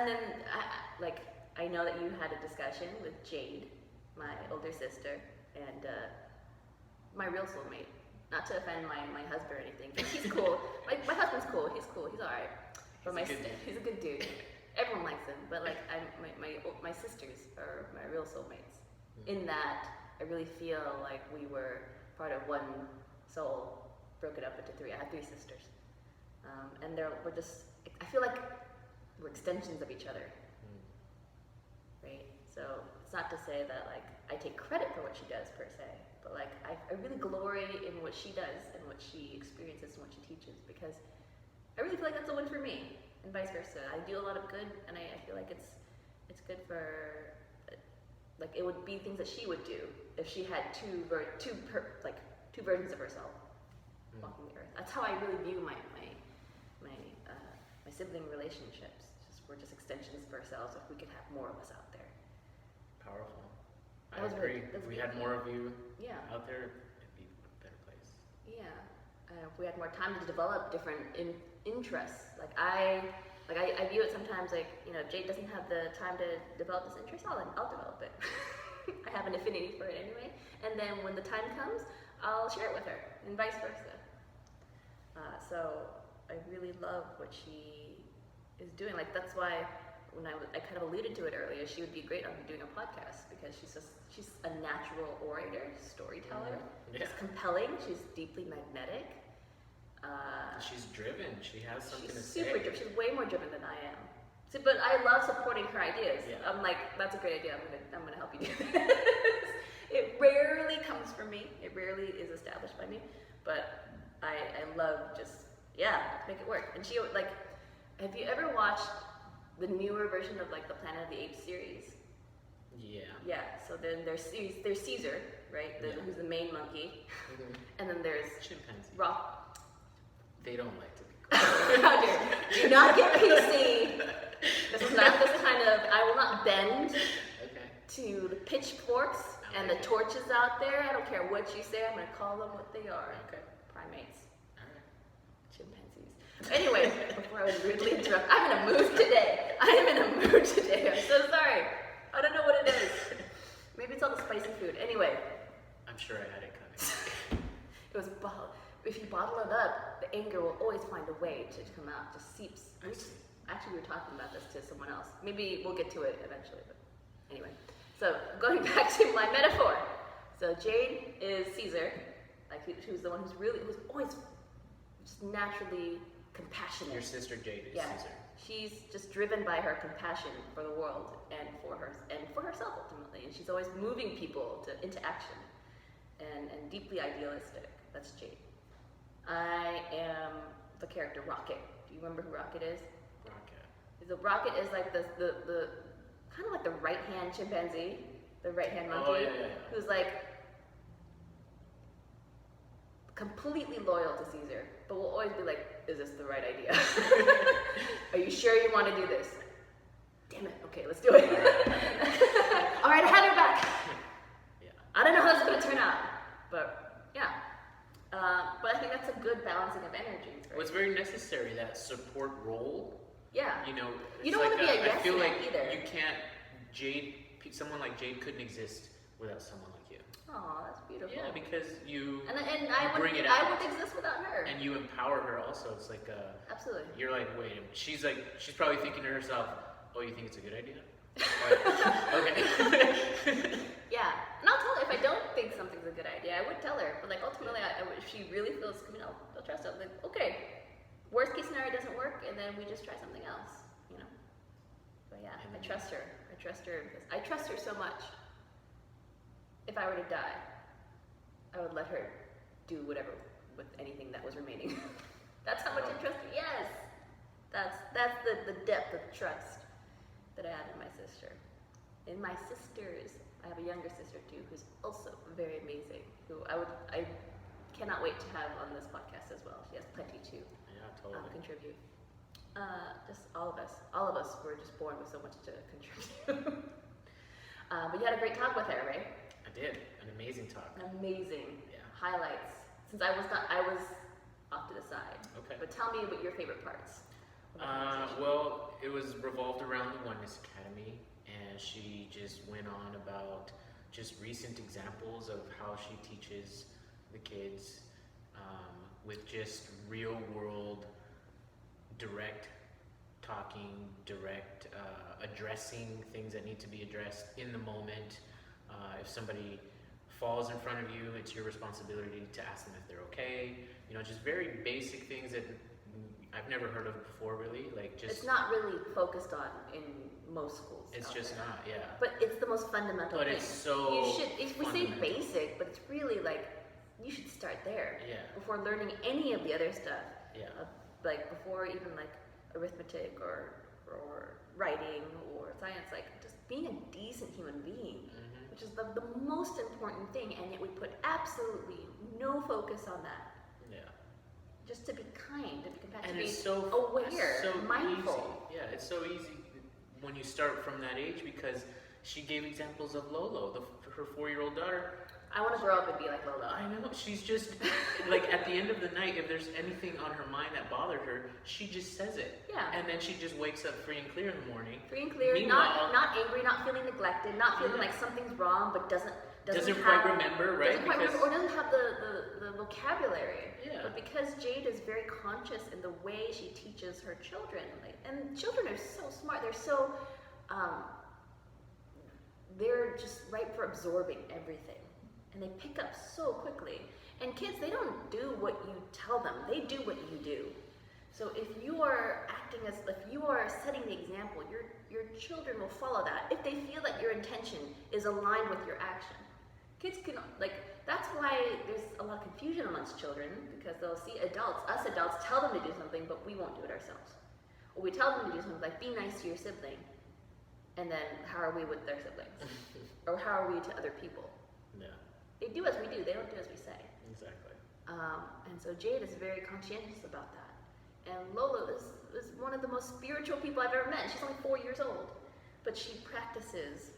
and then I know that you had a discussion with Jade, my older sister, and my real soulmate. Not to offend my husband or anything, 'cause he's cool. My husband's cool. He's cool. He's all right. But he's a good dude. Everyone likes him. But like my sisters are my real soulmates. In that, I really feel like we were part of one soul, broken up into three. I have three sisters, and we're just. I feel like we're extensions of each other. Right. So it's not to say that like I take credit for what she does per se. But like I really glory in what she does and what she experiences and what she teaches, because I really feel like that's a win for me, and vice versa. I do a lot of good, and I feel like it's good for like it would be things that she would do if she had two versions of herself walking the earth. That's how I really view my sibling relationships. We're just extensions of ourselves. If we could have more of us out there. Powerful. I agree. If we had more of you out there, it'd be a better place. Yeah. If we had more time to develop different interests. I view it sometimes like, Jade doesn't have the time to develop this interest, I'll develop it. I have an affinity for it anyway. And then when the time comes, I'll share it with her, and vice versa. So I really love what she is doing. Like, that's why when I kind of alluded to it earlier, she would be great on doing a podcast, because she's a natural orator, storyteller. She's compelling. She's deeply magnetic. She's driven. She has something to say. She's super driven. She's way more driven than I am. So, but I love supporting her ideas. Yeah. I'm like, that's a great idea. I'm gonna help you do this. It rarely comes from me. It rarely is established by me. But I love just make it work. And she have you ever watched the newer version of like the Planet of the Apes series? Yeah. Yeah. So then there's Caesar, right? Who's the main monkey, and then there's chimpanzee. Rock. They don't like to be cool. Do not get PC. This is not this kind of. I will not bend to the pitchforks and the torches out there. I don't care what you say. I'm going to call them what they are. Okay. Primates. Chimpanzees. Anyway, before I was rudely interrupted, I'm in a mood today. I'm so sorry. I don't know what it is. Maybe it's all the spicy food. Anyway. I'm sure I had it coming. It was if you bottle it up, the anger will always find a way to come out. Just seeps. Actually, we were talking about this to someone else. Maybe we'll get to it eventually. But anyway. So going back to my metaphor. So Jade is Caesar. Like who's the one who's always just naturally compassionate. Your sister Jade is Caesar. She's just driven by her compassion for the world and for herself ultimately, and she's always moving people into action, and deeply idealistic. That's Jade. I am the character Rocket. Do you remember who Rocket is? Rocket is like the kind of like the right hand chimpanzee, the right hand monkey, who's like completely loyal to Caesar, but will always be like, is this the right idea? Are you sure you want to do this? Damn it, okay, let's do it. All right, I had her back. I don't know how this is going to turn out, but yeah. But I think that's a good balancing of energies, right? Well, it's very necessary, that support role. Yeah. You don't want to be a yes I feel like either. You can't, someone like Jade couldn't exist without someone like you. Oh, that's beautiful. Yeah, because you bring it out. I wouldn't exist without her. And you empower her also. It's like absolutely. You're like, wait, she's probably thinking to herself, oh, you think it's a good idea? Okay. Yeah, and I'll tell her if I don't think something's a good idea. I would tell her, but like ultimately, if she really feels, I'll trust her. I'm like, okay, worst case scenario doesn't work, and then we just try something else, But yeah, I trust her. Because I trust her so much. If I were to die, I would let her do whatever with anything that was remaining. That's how much I trust her. Yes, that's the depth of trust that I have in my sister. In my sisters, I have a younger sister too, who's also very amazing. Who I cannot wait to have on this podcast as well. She has plenty to contribute. Just all of us were just born with so much to contribute. But you had a great talk with her, right? I did. An amazing talk. Highlights. Since I was off to the side. Okay. But tell me what your favorite parts Well, it was revolved around the Oneness Academy, and she just went on about just recent examples of how she teaches the kids with just real world, direct talking, direct addressing things that need to be addressed in the moment. If somebody falls in front of you, it's your responsibility to ask them if they're okay. You know, just very basic things that I've never heard of before, really. Like, just it's not really focused on in most schools. It's just there. not, yeah. But it's the most fundamental but thing. It's so. You should. If we say basic, but it's really like you should start there. Yeah. Before learning any of the other stuff. Yeah. Like before even like arithmetic or writing or science, like just being a decent human being, which is the most important thing, and yet we put absolutely no focus on that. Yeah. Just to be kind, to be compassionate, And to be it's so aware, so mindful. Easy. Yeah, it's so easy when you start from that age, because she gave examples of Lolo, her 4-year-old daughter. I want to grow up and be like Lolo. I know, she's just, like, at the end of the night, if there's anything on her mind that bothered her, she just says it. Yeah. And then she just wakes up free and clear in the morning. Free and clear, not angry, not feeling neglected, not feeling like something's wrong, but doesn't quite remember, right? Doesn't quite remember, or doesn't have the vocabulary. Yeah. But because Jade is very conscious in the way she teaches her children, like, and children are so smart, they're so, they're just ripe for absorbing everything. And they pick up so quickly. And kids, they don't do what you tell them, they do what you do. So if you are if you are setting the example, your children will follow that if they feel that your intention is aligned with your action. Kids can, like, that's why there's a lot of confusion amongst children, because they'll see us adults tell them to do something, but we won't do it ourselves. Or we tell them to do something like, be nice to your sibling, and then how are we with their siblings? Or how are we to other people? Yeah. They do as we do, they don't do as we say. Exactly. And so Jade is very conscientious about that. And Lola is one of the most spiritual people I've ever met. She's only 4 years old, but she practices,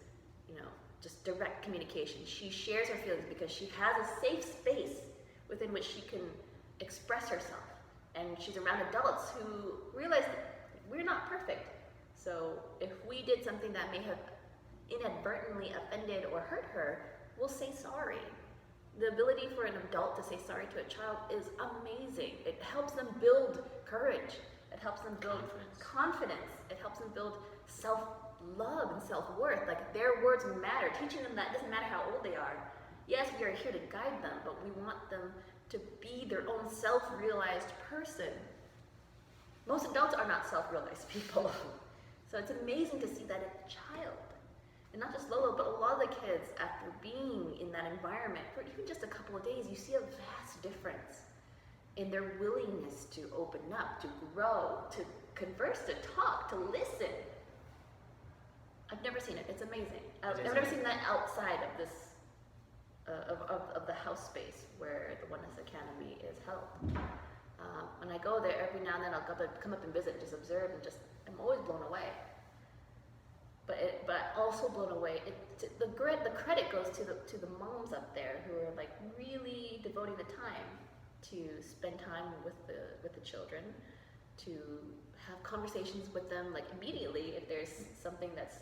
just direct communication. She shares her feelings because she has a safe space within which she can express herself. And she's around adults who realize that we're not perfect. So if we did something that may have inadvertently offended or hurt her, we'll say sorry. The ability for an adult to say sorry to a child is amazing. It helps them build courage. It helps them build confidence. It helps them build self-love and self-worth. Like, their words matter. Teaching them that doesn't matter how old they are. Yes, we are here to guide them, but we want them to be their own self-realized person. Most adults are not self-realized people. So it's amazing to see that in a child. And not just Lolo, but a lot of the kids, after being in that environment for even just a couple of days, you see a vast difference in their willingness to open up, to grow, to converse, to talk, to listen. I've never seen it. It's amazing. I've never seen that outside of this, of the house space where the Oneness Academy is held. When I go there, every now and then I'll come up and visit and just observe, and I'm always blown away. But also blown away. The credit goes to the moms up there who are like really devoting the time to spend time with the children, to have conversations with them like immediately if there's something that's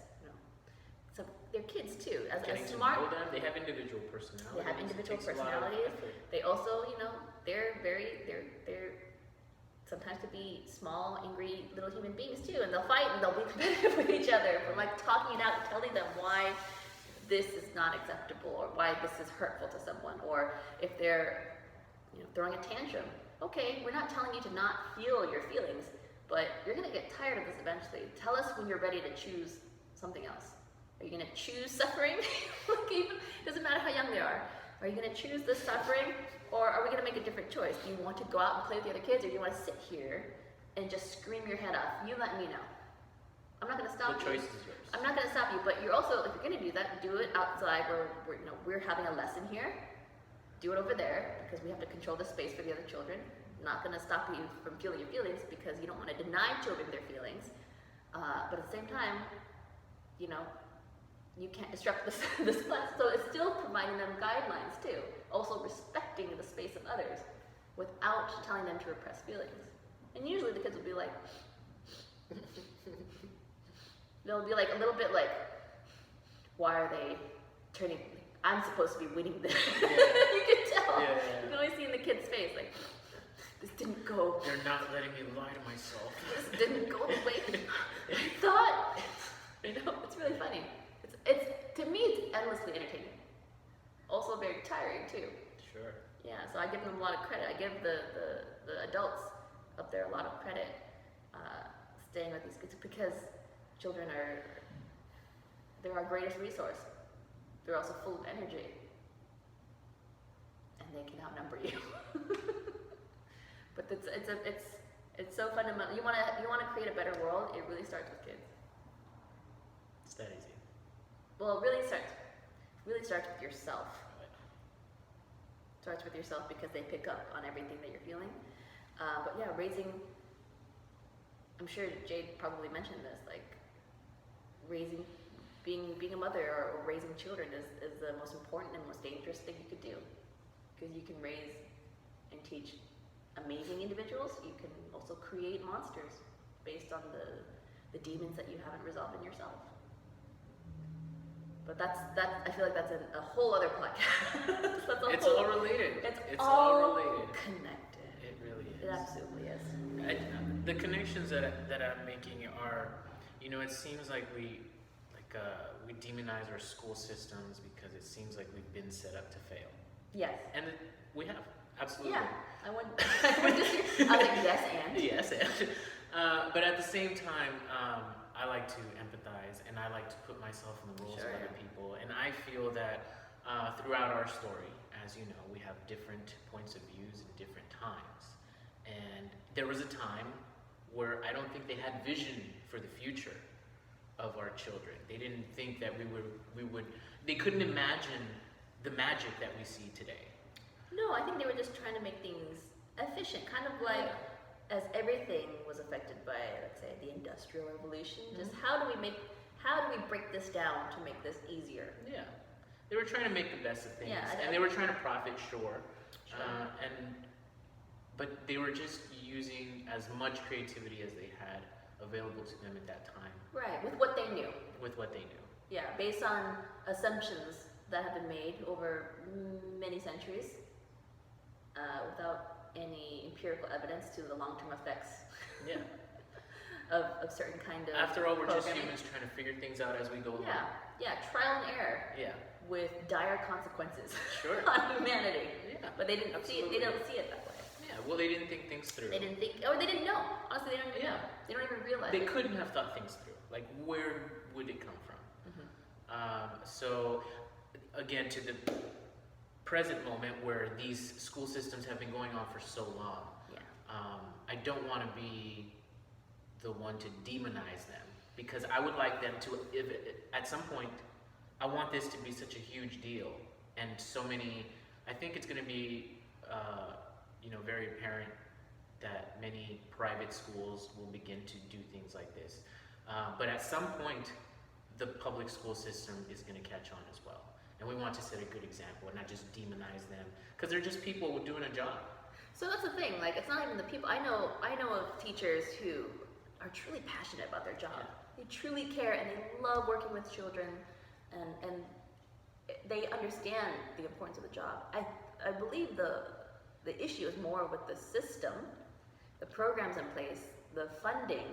they're kids too. As smart, to know them, they have individual personalities. They have individual personalities. They also, they're sometimes to be small, angry little human beings too, and they'll fight and they'll be competitive with each other, but like talking it out, telling them why this is not acceptable or why this is hurtful to someone, or if they're throwing a tantrum. Okay, we're not telling you to not feel your feelings, but you're gonna get tired of this eventually. Tell us when you're ready to choose something else. Are you gonna choose suffering? Doesn't matter how young they are. Are you gonna choose the suffering? Or are we going to make a different choice? Do you want to go out and play with the other kids, or do you want to sit here and just scream your head off? You let me know. I'm not going to stop you. The choice is yours. I'm not going to stop you, but you're also, if you're going to do that, do it outside where we're having a lesson here. Do it over there, because we have to control the space for the other children. I'm not going to stop you from feeling your feelings, because you don't want to deny children their feelings. But at the same time, you can't disrupt this class. So it's still providing them guidelines too. Also respecting the space of others without telling them to repress feelings. And usually the kids will be like, They'll be like a little bit like, why are they turning? I'm supposed to be winning this. Yeah. You can tell. Yeah. You can always see in the kid's face like, this didn't go. They're not letting me lie to myself. This didn't go the way I thought. You know, it's really funny. It's to me, it's endlessly entertaining. Also very tiring too. Sure. Yeah, so I give them a lot of credit. I give the adults up there a lot of credit staying with these kids because children they're our greatest resource. They're also full of energy. And they can outnumber you. But it's so fundamental. You wanna create a better world, it really starts with kids. It's that easy. Well, it really starts with yourself. Starts with yourself because they pick up on everything that you're feeling. But yeah, I'm sure Jade probably mentioned this, like being a mother or raising children is the most important and most dangerous thing you could do. Because you can raise and teach amazing individuals. You can also create monsters based on the demons that you haven't resolved in yourself. But I feel like that's a whole other podcast. It's all related. It's all related. Connected. It really is. It absolutely is. The connections that I'm making are, it seems like we demonize our school systems because it seems like we've been set up to fail. Yes. And we have, absolutely. Yeah. I went I was like, yes and? Yes and. But at the same time, I like to empathize and I like to put myself in the roles of other people. And I feel that throughout our story, as you know, we have different points of views and different times. And there was a time where I don't think they had vision for the future of our children. They didn't think that they couldn't imagine the magic that we see today. No, I think they were just trying to make things efficient, kind of like as everything was affected by, let's say, the Industrial Revolution. Just how do we break this down to make this easier? Yeah, they were trying to make the best of things, and they were trying to profit, sure. But they were just using as much creativity as they had available to them at that time. Right, with what they knew. With what they knew. Yeah, based on assumptions that have been made over many centuries, without any empirical evidence to the long-term effects. Yeah. of certain kind of. After all, we're just programming. humans trying to figure things out as we go along. Yeah, trial and error. Yeah. With dire consequences. Sure. On humanity. Yeah. But they didn't see it. They don't see it that way. Yeah. Well, they didn't think things through. They didn't think, or they didn't know. Honestly, they don't even know. They don't even realize. They couldn't have thought things through. Like, where would it come from? So, again, to the present moment where these school systems have been going on for so long, I don't want to be the one to demonize them, because I would like them to, at some point, I want this to be such a huge deal, and so many, I think it's going to be, very apparent that many private schools will begin to do things like this. But at some point, the public school system is going to catch on as well. And we want to set a good example and not just demonize them, because they're just people doing a job. So that's the thing, like, it's not even the people. I know of teachers who are truly passionate about their job. They truly care and they love working with children, and they understand the importance of the job. I believe the issue is more with the system, the programs in place, the funding,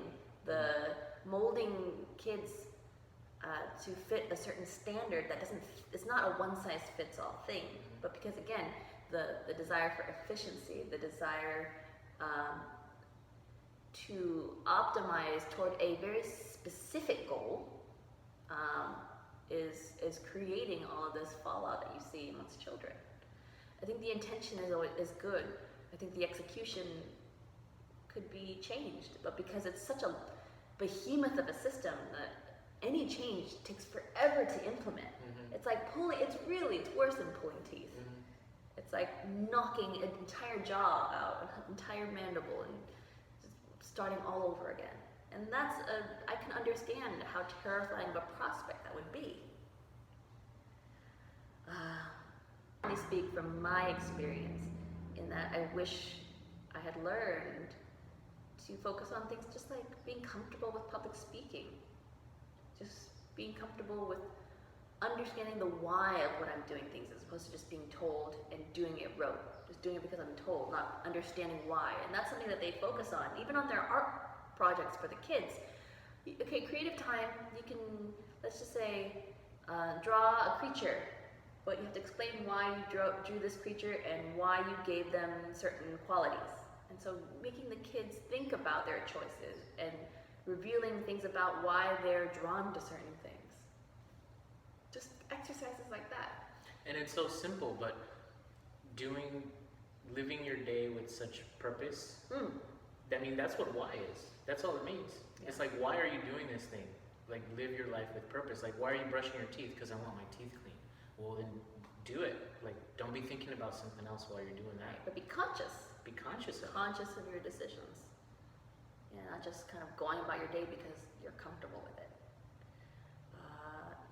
the molding kids to fit a certain standard that it's not a one-size-fits-all thing, but because, again, the desire for efficiency, the desire to optimize toward a very specific goal is creating all of this fallout that you see amongst children. I think the intention is good. I think the execution could be changed, but because it's such a behemoth of a system that any change takes forever to implement. It's like it's worse than pulling teeth. It's like knocking an entire jaw out, an entire mandible, and just starting all over again. And I can understand how terrifying of a prospect that would be. Let me speak from my experience in that I wish I had learned to focus on things just like being comfortable with public speaking, just being comfortable with understanding the why of what I'm doing things, as opposed to just being told and doing it rote, just doing it because I'm told, not understanding why. And that's something that they focus on, even on their art projects for the kids. Okay, creative time, you can, let's just say, draw a creature, but you have to explain why you drew this creature and why you gave them certain qualities. And so making the kids think about their choices and revealing things about why they're drawn to certain things. Just exercises like that. And it's so simple, but living your day with such purpose, I mean, that's what why is. That's all it means. Yeah. It's like, why are you doing this thing? Like, live your life with purpose. Like, why are you brushing your teeth? Because I want my teeth clean. Well, then do it. Like, don't be thinking about something else while you're doing that. But be conscious. Be conscious of it. Conscious of your decisions. Yeah, not just kind of going about your day because you're comfortable with it.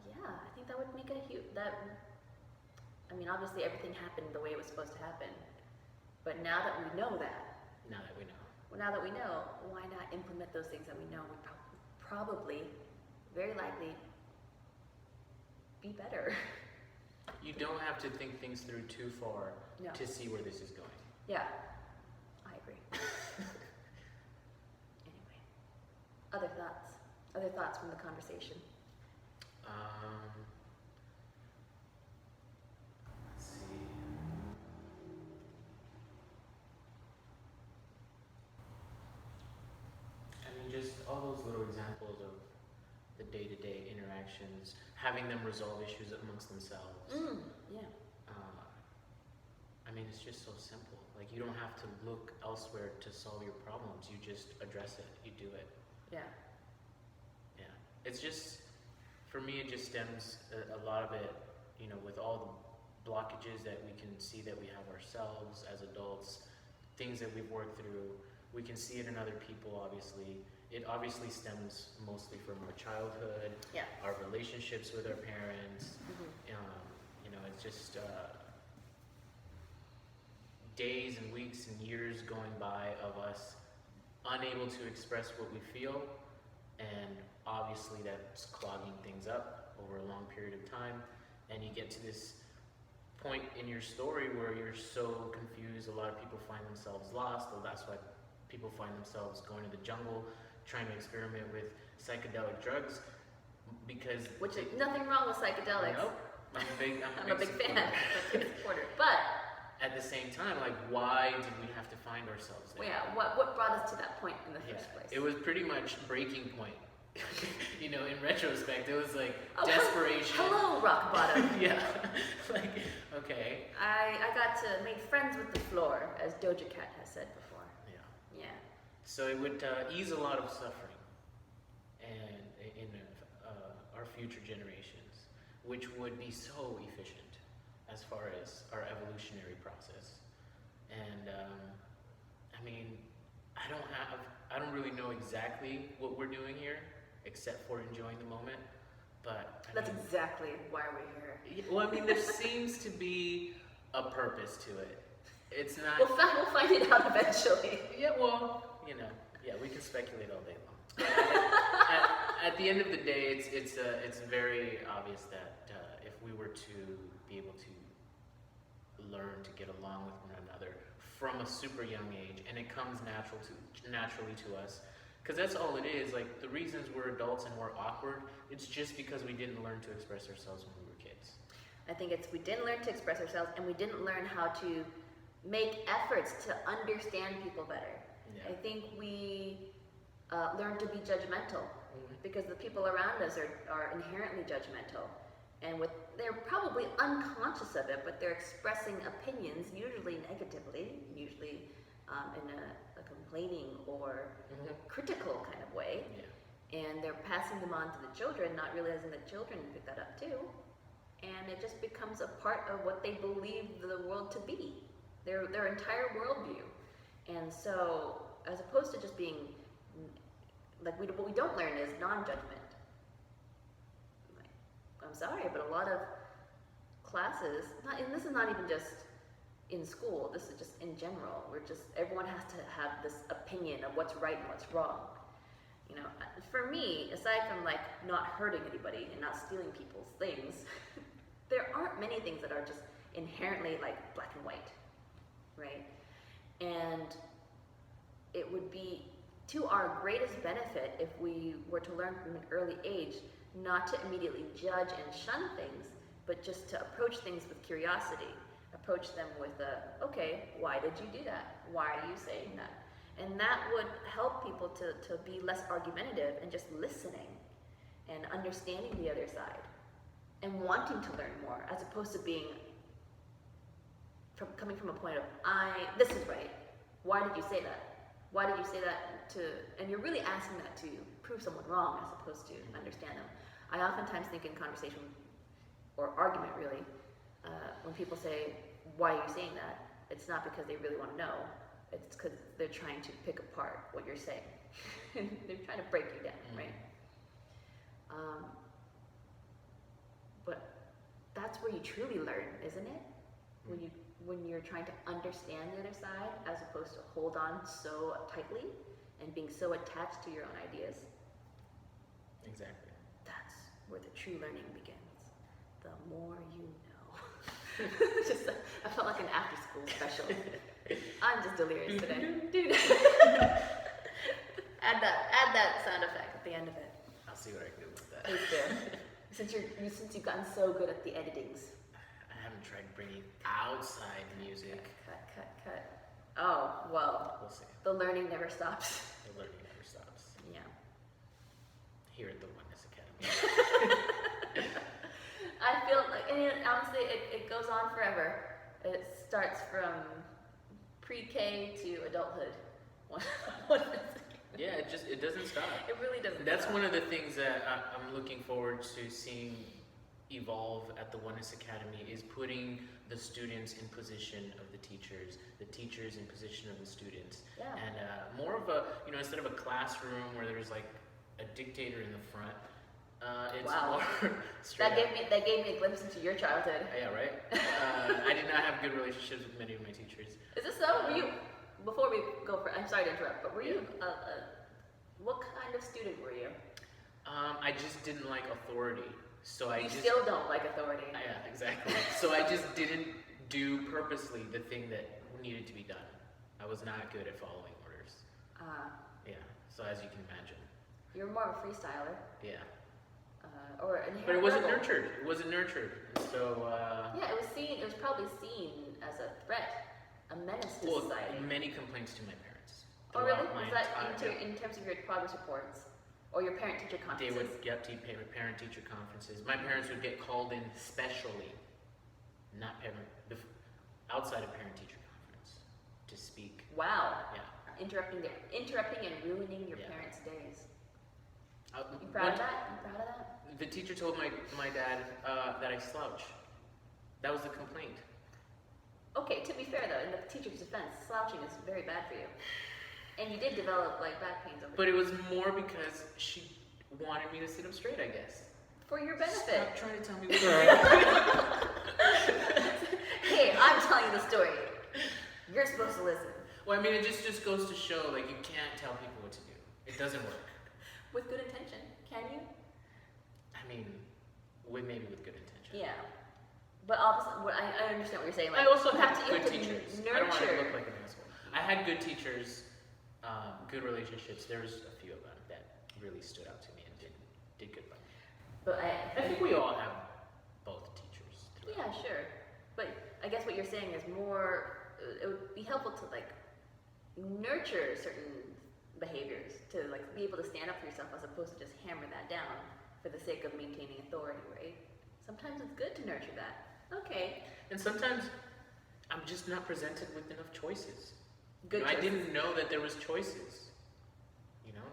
Yeah, I think that would make a huge, I mean, obviously everything happened the way it was supposed to happen. But now that we know, why not implement those things that we know would probably, very likely, be better. You don't have to think things through too far to see where this is going. Yeah, I agree. Anyway, other thoughts from the conversation? Let's see. I mean, just all those little examples of the day-to-day interactions, having them resolve issues amongst themselves. Yeah. I mean, it's just so simple. Like, you don't have to look elsewhere to solve your problems. You just address it. You do it. Yeah. Yeah. It's just, for me, it just stems a lot of it, with all the blockages that we can see that we have ourselves as adults, things that we've worked through. We can see it in other people, obviously. It obviously stems mostly from our childhood, our relationships with our parents. It's just days and weeks and years going by of us unable to express what we feel, and obviously that's clogging things up over a long period of time, and you get to this point in your story where you're so confused. A lot of people find themselves lost. Well, that's why people find themselves going to the jungle, trying to experiment with psychedelic drugs, because which is nothing wrong with psychedelics. Nope. I'm a big fan. I'm a big supporter. But at the same time, like, why did we have to find ourselves there? Well, yeah, what brought us to that point in the first place? It was pretty much breaking point. In retrospect, it was like desperation. Hello, rock bottom. Yeah. Like, okay. I got to make friends with the floor, as Doja Cat has said before. Yeah. So it would ease a lot of suffering, and in our future generations, which would be so efficient as far as our evolutionary process. And I mean, I don't really know exactly what we're doing here, except for enjoying the moment. But that's exactly why we're here. Well, I mean, there seems to be a purpose to it. It's not. We'll find it out eventually. Yeah. Well, we can speculate all day long. At the end of the day, it's very obvious that if we were to be able to learn to get along with one another from a super young age, and it comes naturally to us, because that's all it is. Like, the reasons we're adults and we're awkward, it's just because we didn't learn to express ourselves when we were kids. I think we didn't learn to express ourselves, and we didn't learn how to make efforts to understand people better. Yeah. I think we learn to be judgmental, because the people around us are inherently judgmental, and they're probably unconscious of it, but they're expressing opinions, usually negatively, usually in a complaining or critical kind of way, and they're passing them on to the children, not realizing that children pick that up too, and it just becomes a part of what they believe the world to be, their entire worldview. And so, as opposed to just being what we don't learn is non-judgment. I'm sorry, but a lot of classes, and this is not even just in school. This is just in general. Everyone has to have this opinion of what's right and what's wrong. You know, for me, aside from like not hurting anybody and not stealing people's things, there aren't many things that are just inherently like black and white, right? And it would be to our greatest benefit if we were to learn from an early age not to immediately judge and shun things, but just to approach things with curiosity. Approach them with okay, why did you do that? Why are you saying that? And that would help people to be less argumentative and just listening and understanding the other side and wanting to learn more, as opposed to coming from a point of, this is right. Why did you say that? Why did you say that and you're really asking that to prove someone wrong as opposed to understand them. I oftentimes think in conversation or argument really, when people say, why are you saying that? It's not because they really want to know. It's because they're trying to pick apart what you're saying. They're trying to break you down, right? But that's where you truly learn, isn't it? When you're trying to understand the other side as opposed to hold on so tightly and being so attached to your own ideas. Exactly. That's where the true learning begins. The more you know. I felt like an after-school special. I'm just delirious today. Dude. add that sound effect at the end of it. I'll see what I can do with that. Please do. Since you've gotten so good at the editings. I haven't tried bringing outside music. Cut. Oh, well. We'll see. The learning never stops. The learning never stops. Yeah. Here at the Oneness Academy. I feel like, and honestly, it goes on forever. It starts from pre-K to adulthood. Yeah, it doesn't stop. It really doesn't. That's stop. one of the things that I'm looking forward to seeing evolve at the Oneness Academy is putting the students in position of the teachers in position of the students. Yeah. And more of a, instead of a classroom where there's like a dictator in the front, it's wow. more straight that gave me a glimpse into your childhood. Yeah, right? I did not have good relationships with many of my teachers. Is this so? Were you, before we go for, I'm sorry to interrupt, but were you, what kind of student were you? I just didn't like authority. So you still don't like authority. Yeah, exactly. So I just didn't do purposely the thing that needed to be done. I was not good at following orders. Yeah, so as you can imagine. You're more of a freestyler. Yeah. Or an but it wasn't nurtured. It wasn't nurtured. And so yeah, it was probably seen as a threat, a menace to society. Many complaints to my parents. Oh really? Was that in terms of your progress reports? Or your parent-teacher conferences? They would get parent-teacher conferences. My parents would get called in specially, outside of parent-teacher conference, to speak. Wow. Yeah. Interrupting and ruining your parents' days. You proud of that? You proud of that? The teacher told my dad that I slouch. That was the complaint. Okay, to be fair though, in the teacher's defense, slouching is very bad for you. And you did develop like back pains over But it was more because she wanted me to sit up straight, I guess. For your benefit. Stop trying to tell me what Hey, I'm telling you the story. You're supposed to listen. Well, I mean, it just goes to show, like, you can't tell people what to do. It doesn't work. With good intention, can you? I mean, maybe with good intention. Yeah. But I understand what you're saying. Like, I also you had have good teachers. Nurture. I don't want to look like an asshole. I had good teachers, good relationships. There was a few of them that really stood out to me and did good by me. But I think we all have both teachers. Yeah, sure. But I guess what you're saying is more, it would be helpful to like nurture certain behaviors, to like be able to stand up for yourself as opposed to just hammer that down for the sake of maintaining authority, right? Sometimes it's good to nurture that. Okay. And sometimes I'm just not presented with enough choices. Good I choices. didn't know that there was choices.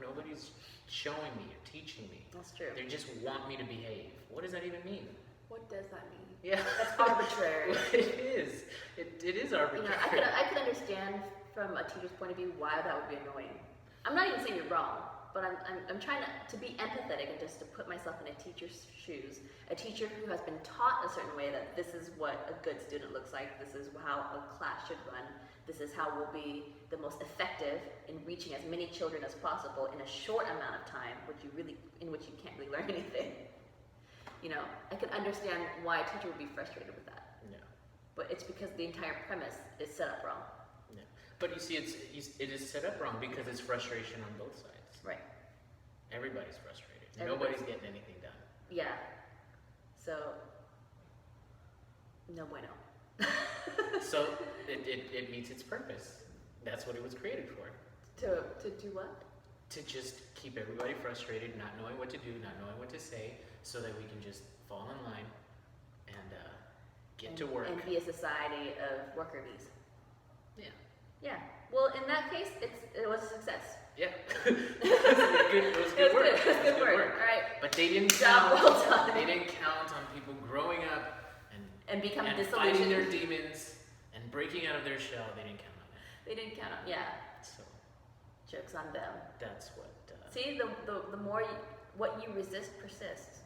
Nobody's showing me or teaching me. That's true. They just want me to behave. What does that even mean? What does that mean? Yeah. That's arbitrary. It is. It is arbitrary. I could understand from a teacher's point of view why that would be annoying. I'm not even saying you're wrong. but I'm trying to be empathetic and just to put myself in a teacher's shoes. A teacher who has been taught a certain way that this is what a good student looks like, this is how a class should run, this is how we'll be the most effective in reaching as many children as possible in a short amount of time, in which you can't really learn anything. You know, I can understand why a teacher would be frustrated with that. Yeah. But it's because the entire premise is set up wrong. Yeah. But you see, it is set up wrong because it's frustration on both sides. Right. Everybody's frustrated. Everybody's- Nobody's getting anything done. Yeah. So, no bueno. So it meets its purpose. That's what it was created for. To do what? To just keep everybody frustrated, not knowing what to do, not knowing what to say, so that we can just fall in line and get to work. And be a society of worker bees. Yeah. Yeah. Well, in that case, it was a success. Yeah. It was good work. It was good work. All right. But they didn't Job count. well done. They didn't count on people growing up And becoming and fighting their disillusioned. demons and breaking out of their shell. They didn't count on that. They didn't count on. Yeah. So Jokes on them. that's what. See, the more what you resist persists.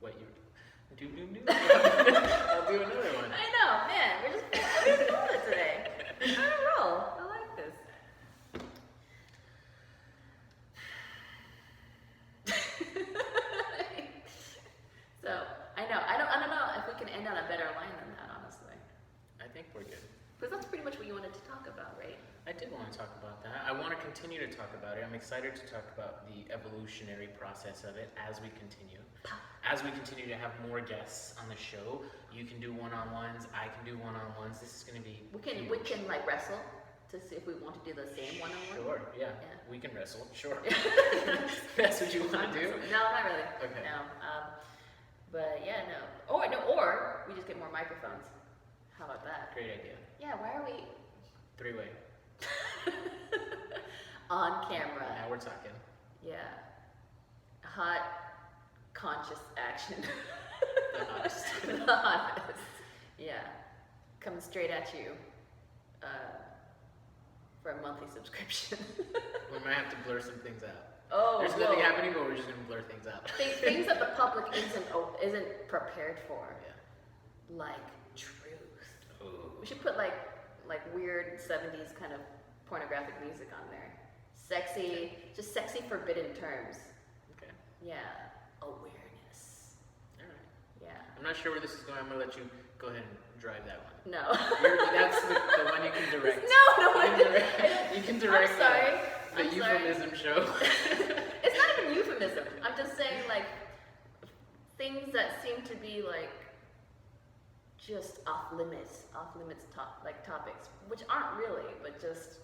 What you do. I'll do another one. I know, man. We're just doing it today. On a roll. I like this. So I know. I don't know if we can end on a better line than that, honestly. I think we're good. Because that's pretty much what you wanted to talk about, right? I did want to talk about that. I want to continue to talk about it. I'm excited to talk about the evolutionary process of it as we continue. As we continue to have more guests on the show, you can do one-on-ones, I can do one-on-ones. This is going to be We can like wrestle to see if we want to do the same one-on-one. Sure, yeah. Yeah. We can wrestle, sure. That's what you want to do? No, not really. Okay. No. But yeah, no. Or we just get more microphones. How about that? Great idea. Yeah. Why are we Three-way. on camera? Now we're talking. Yeah. Hot, conscious action. The hottest. The hottest. Yeah. Coming straight at you. For a monthly subscription. We might have to blur some things out. Oh, There's nothing happening, but we're just going to blur things out. Things that the public isn't prepared for, Yeah. like truth. Oh. We should put like weird 70s kind of pornographic music on there. Sexy, just sexy forbidden terms. Okay. Yeah. Awareness. All right. Yeah. I'm not sure where this is going. I'm going to let you go ahead and drive that one. No. That's the one you can direct. No, You can direct I'm sorry. the I'm sorry. euphemism show. It's not even euphemism. I'm just saying like things that seem to be like just off limits topics, which aren't really, but just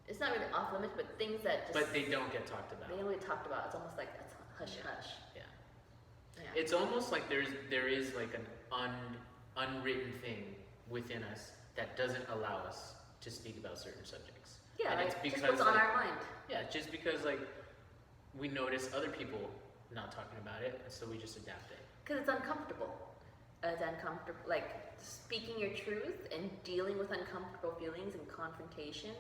it's not really off limits, but things that just But they don't get talked about. they only talked about. It's almost like it's hush hush. Yeah. Yeah. It's almost like there is like an unwritten thing within us that doesn't allow us to speak about certain subjects. Yeah, And like it's because just what's on like, our mind. Yeah, just because like we notice other people not talking about it, and so we just adapt it. Because it's uncomfortable. It's uncomfortable, like speaking your truth and dealing with uncomfortable feelings and confrontation.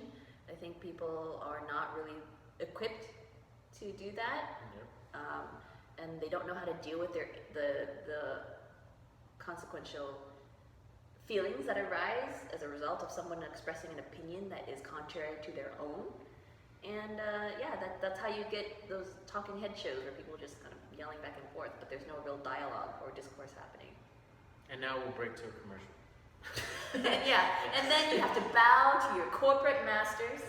I think people are not really equipped to do that, Yep. and they don't know how to deal with the consequential feelings that arise as a result of someone expressing an opinion that is contrary to their own. And that's how you get those talking head shows where people just kind of yelling back and forth, but there's no real dialogue or discourse happening. And now we'll break to a commercial. And then you have to bow to your corporate masters.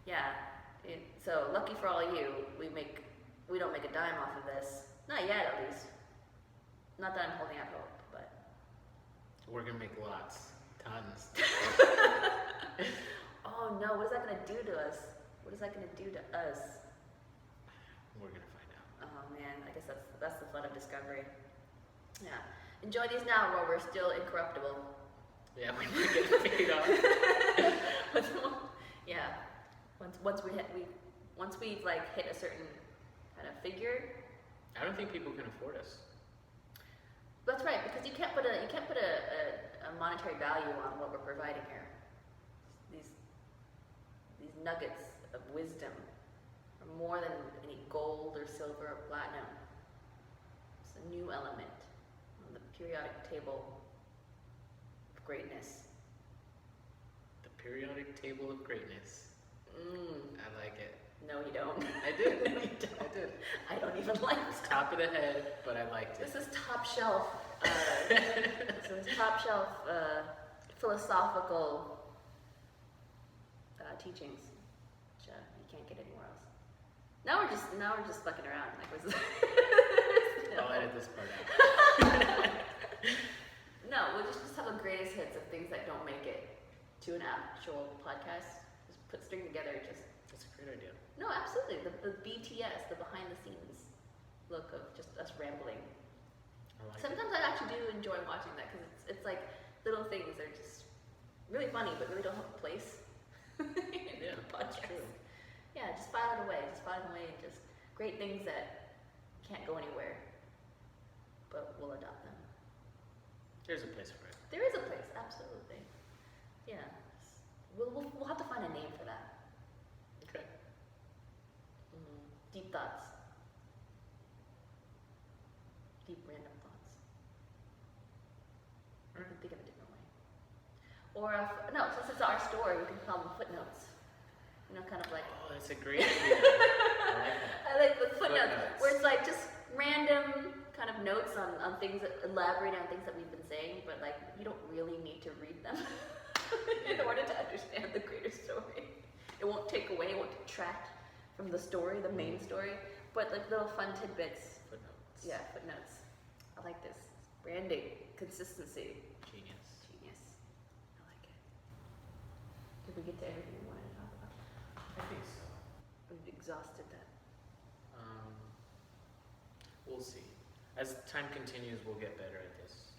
Yeah. So lucky for all you, we don't make a dime off of this. Not yet, at least. Not that I'm holding out hope, but. We're gonna make lots, tons. Oh no! What is that gonna do to us? What is that gonna do to us? We're gonna find out. Oh man, I guess that's the fun of discovery. Yeah. Enjoy these now while we're still incorruptible. Yeah, we might get paid off. Yeah. Once we've like hit a certain kind of figure. I don't think people can afford us. That's right, because you can't put a monetary value on what we're providing here. These nuggets of wisdom, or more than any gold or silver or platinum. It's a new element on the periodic table of greatness. The periodic table of greatness. I like it. No, you don't. I did. No, you don't. I did. I don't even like It's that. top of the head, but I liked it. This is top shelf. This is top shelf philosophical teachings, which you can't get anywhere else. Now we're just fucking around. Like, what's I'll edit this part out. No, we'll just have the greatest hits of things that don't make it to an actual podcast. Just put string together. That's a great idea. No, absolutely. The BTS, the behind the scenes look of just us rambling. I like Sometimes I actually do enjoy watching that because it's like little things that are just really funny but really don't have a place in Yeah, the that's podcast. true. Yeah, just file it away. And just great things that can't go anywhere, but we'll adopt them. There's a place for it. There is a place, absolutely. Yeah, we'll have to find a name for that. Okay. Deep thoughts. Deep random thoughts. I can think of a different way. Or no, since it's our story, we can call them footnotes. You know, kind of like. Oh, that's a great idea. I like that. I like the footnotes, Footnotes. where it's like just random kind of notes on things that elaborate on things that we've been saying, but like you don't really need to read them in order to understand the greater story. It won't take away, it won't detract from the story, the main story, but like little fun tidbits. Footnotes. Yeah, footnotes. I like this. Branding, consistency. Genius. Genius. I like it. Did we get to everything we wanted to talk about? I think so. We've exhausted that. We'll see. As time continues, we'll get better at this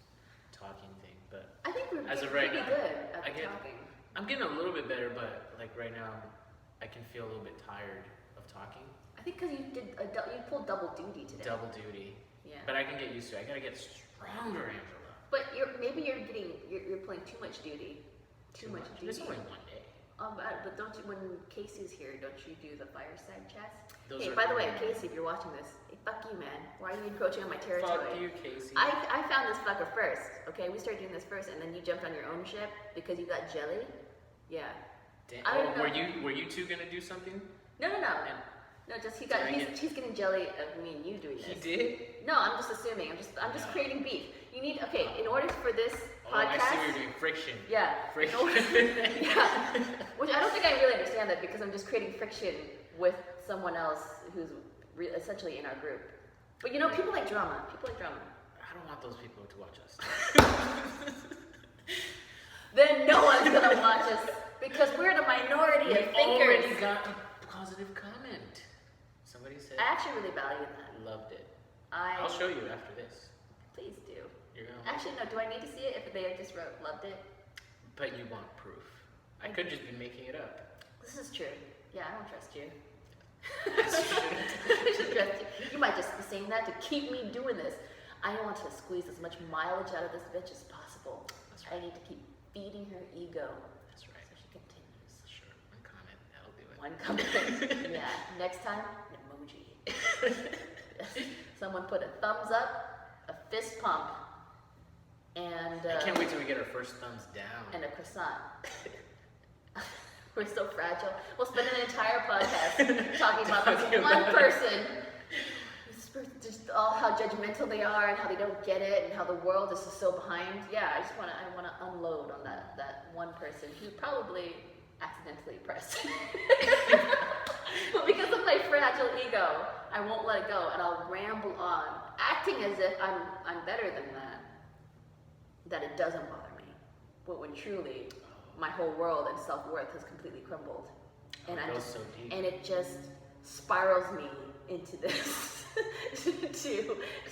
talking thing. But I think we're As getting of right pretty now, good at I get- talking. I'm getting a little bit better. But like right now, I can feel a little bit tired of talking. I think because you pulled double duty today. Double duty. Yeah. But I can get used to it. I gotta get stronger, Angela. But you're playing too much duty. Too much duty. It's only one day. But don't you, when Casey's here, don't you do the fireside chats? Those Hey, are by the way, great. Casey, if you're watching this, hey, fuck you, man. Why are you encroaching on my territory? Fuck you, Casey. I found this fucker first, okay? We started doing this first, and then you jumped on your own ship because you got jelly. Yeah. Damn. I don't know. Were you two gonna do something? No. And No, just Did I get- he's getting jelly of me and you doing this. he did? No, I'm just assuming. I'm just No. creating beef. You need in order for this Oh, I podcast. see what you're doing. Friction. Yeah. Friction. Yeah. Which I don't think I really understand that because I'm just creating friction with someone else who's essentially in our group. But you know, people like drama. People like drama. I don't want those people to watch us. Then no one's gonna watch us because we're the minority of We already thinkers. got a positive comment. Somebody said I actually really value that. loved it. I'll I'll show you after this. Please do. You're gonna. Actually, no. Do I need to see it if they just wrote loved it? But you want proof. I could just be making it up. This is true. Yeah, I don't trust you. Yes, you shouldn't. I should trust you. You might just be saying that to keep me doing this. I want to squeeze as much mileage out of this bitch as possible. That's I right. need to keep feeding her ego That's right. so she continues. Sure. One comment. That'll do it. One comment. Yeah. Next time, an emoji. Yes. Someone put a thumbs up, a fist pump, and I can't wait till we get our first thumbs down. and a croissant. We're so fragile. We'll spend an entire podcast talking about this one person. Just all how judgmental they are and how they don't get it and how the world is just so behind. Yeah, I wanna unload on that one person who probably accidentally pressed. But because of my fragile ego, I won't let it go and I'll ramble on, acting as if I'm better than that it doesn't bother me. But when truly my whole world and self-worth has completely crumbled. And It I goes just so deep. and it just spirals me into this to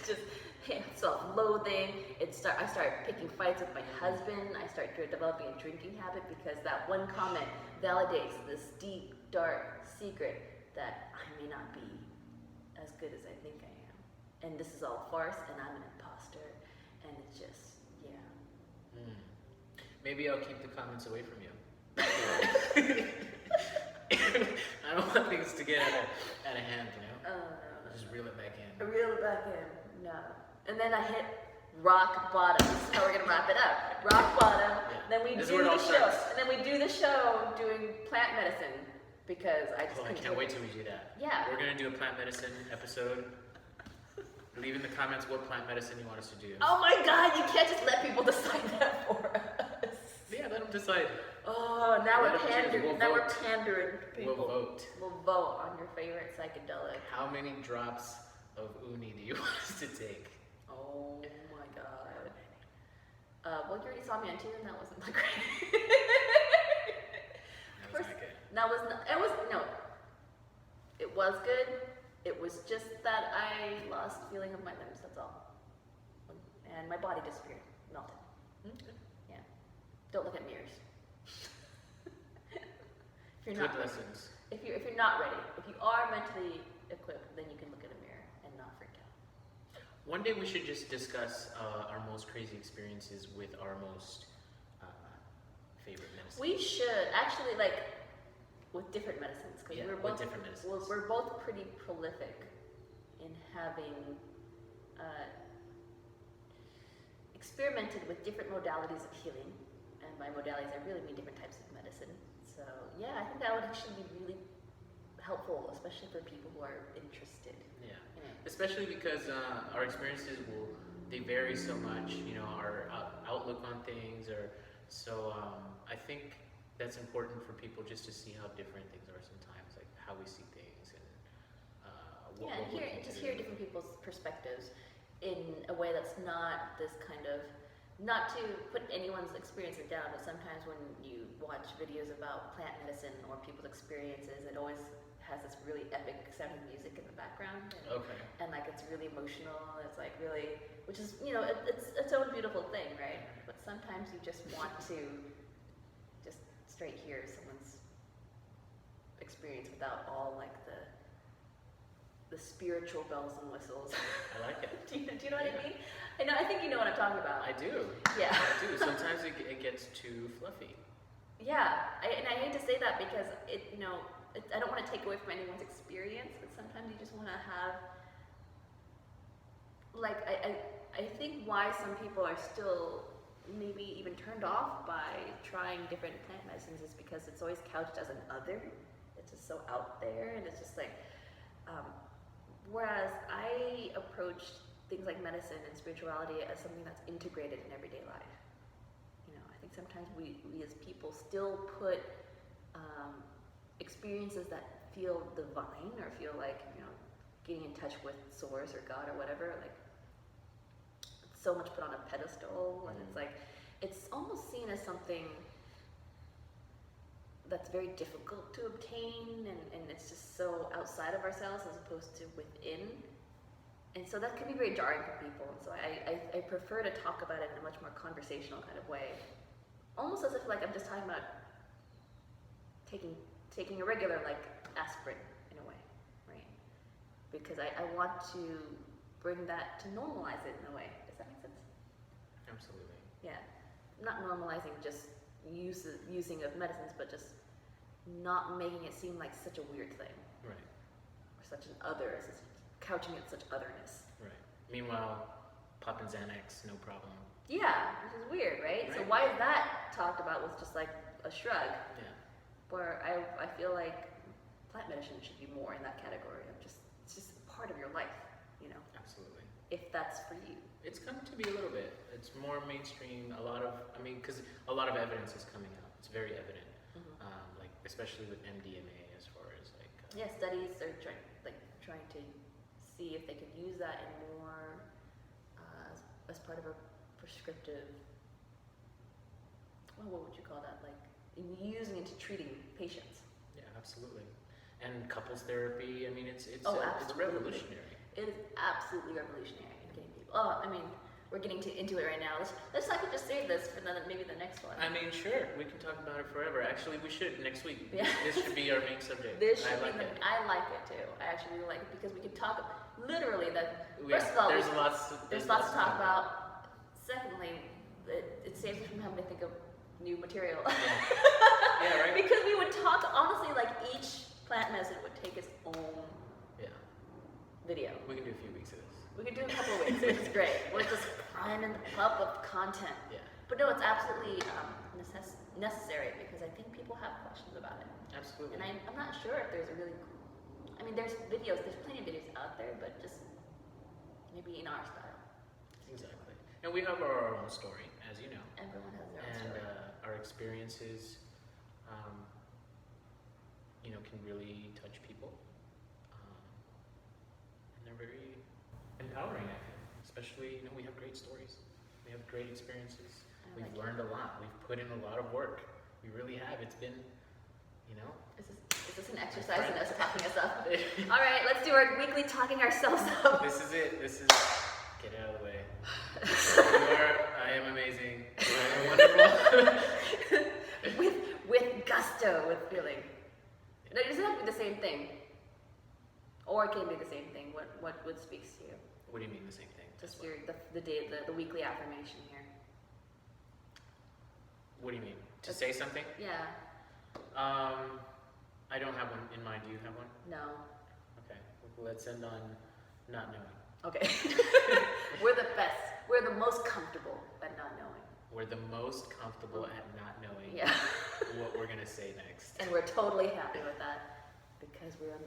just self-loathing. I start picking fights with my husband. I start developing a drinking habit because that one comment validates this deep, dark secret that I may not be as good as I think I am. And this is all farce and I'm an imposter. And it's just, yeah. Maybe I'll keep the comments away from you. I don't want things to get out of hand, you know? Just reel it back in. Reel it back in. No. And then I hit rock bottom. This is how we're gonna wrap it up. Rock bottom. Yeah. Then we This is do where it the all show. starts. And then we do the show doing plant medicine because I just Oh, I couldn't can't do wait it. till we do that. Yeah. We're gonna do a plant medicine episode. Leave in the comments what plant medicine you want us to do. Oh my God! You can't just let people decide that for us. Yeah, let them decide. Oh, now Let we're them choose. pandering. We'll Now we're vote. pandering to people. We'll vote. We'll vote on your favorite psychedelic. How many drops of uni do you want us to take? Oh my God. Well, you already saw me on two, and that wasn't that great. That was not good. That was not, it was, no. It was good. It was just that I lost feeling of my limbs, that's all. And my body disappeared, melted. Okay. Yeah. Don't look at mirrors. If you're Good not ready. lessons. If you're not ready, if you are mentally equipped, then you can look at a mirror and not freak out. One day we should just discuss our most crazy experiences with our most favorite medicine. We should actually with different medicines because Yeah, we're with both different medicines. we're both pretty prolific in having experimented with different modalities of healing, and by modalities I really mean different types of medicine. So yeah, I think that would actually be really helpful, especially for people who are interested. Yeah. in it. Especially because our experiences they vary so much, you know, our outlook on things, I think that's important for people just to see how different things are sometimes, like how we see things and what Yeah, and we're looking to hear do. different people's perspectives in a way that's not this kind of, not to put anyone's experiences down, but sometimes when you watch videos about plant medicine or people's experiences, it always has this really epic sounding music in the background. Okay. And it's really emotional. It's really, which is, it's its own beautiful thing, right? But sometimes you just want to just straight hear someone's experience without all the spiritual bells and whistles. I like it. do you know what I mean? I think you know what I'm talking about. I do. Yeah. I do. Sometimes it gets too fluffy. Yeah, and I hate to say that because I don't want to take away from anyone's experience, but sometimes you just want to have, I think why some people are still maybe even turned off by trying different plant medicines is because it's always couched as an other. It's just so out there, and it's just whereas I approach things like medicine and spirituality as something that's integrated in everyday life. I think sometimes we as people still put experiences that feel divine or feel like, getting in touch with source or God or whatever, so much put on a pedestal, and it's almost seen as something that's very difficult to obtain, and it's just so outside of ourselves as opposed to within. And so that can be very jarring for people. And so I prefer to talk about it in a much more conversational kind of way. Almost as if I'm just talking about taking a regular aspirin in a way, right? Because I want to bring that to normalize it in a way. Does that make sense? Absolutely. Yeah. Not normalizing just using of medicines, but just not making it seem like such a weird thing. Right. Or such an other, couching it such otherness. Right. Meanwhile, popping Xanax, no problem. Yeah, which is weird, right? So Right. why is that talked about with just a shrug? Yeah. Where I feel like plant medicine should be more in that category of it's just part of your life, Absolutely. if that's for you. It's come to be a little bit. It's more mainstream. Because a lot of evidence is coming out. It's very evident. Especially with MDMA, as far as Yeah, studies are trying to see if they could use that in more as part of a prescriptive. Well, what would you call that? In using it to treating patients. Yeah, absolutely. And couples therapy. It's Absolutely. revolutionary. It is absolutely revolutionary in getting people. We're getting into it right now. Let's I could just save this for maybe the next one. Sure. We can talk about it forever. Actually, we should next week. Yeah. This should be our main subject. This should I like be it. I like it too. I actually really like it because we can talk literally that. Yeah, First of all, there's lots to talk about. Secondly, it saves us from having to think of new material. Yeah, right. Because we would talk honestly, each plant medicine would take its own Yeah. video. We can do a few weeks of this. We could do a couple of weeks, which is great. We're just priming the pump with content. Yeah. But no, it's absolutely necessary because I think people have questions about it. Absolutely. And I'm not sure if there's a really, I mean, there's videos, there's plenty of videos out there, but just maybe in our style. Exactly. And we have our own story, as you know. Everyone has their own And story. our experiences, can really touch people. And they're very empowering, I feel. Especially, we have great stories. We have great experiences. We've learned a lot. We've put in a lot of work. We really have. It's been, Is this an exercise in us talking us up? All right, let's do our weekly talking ourselves up. This is it. Get it out of the way. I am amazing. I am wonderful. with gusto, with feeling. No, it doesn't have to be the same thing. Or it can be the same thing. What speaks to you? What do you mean the same thing? Just the weekly affirmation here. What do you mean? To say something? Yeah. I don't have one in mind. Do you have one? No. Okay. Let's end on not knowing. Okay. We're the best. We're the most comfortable at not knowing. We're the most comfortable at not knowing Yeah. what we're going to say next. And we're totally happy with that because we're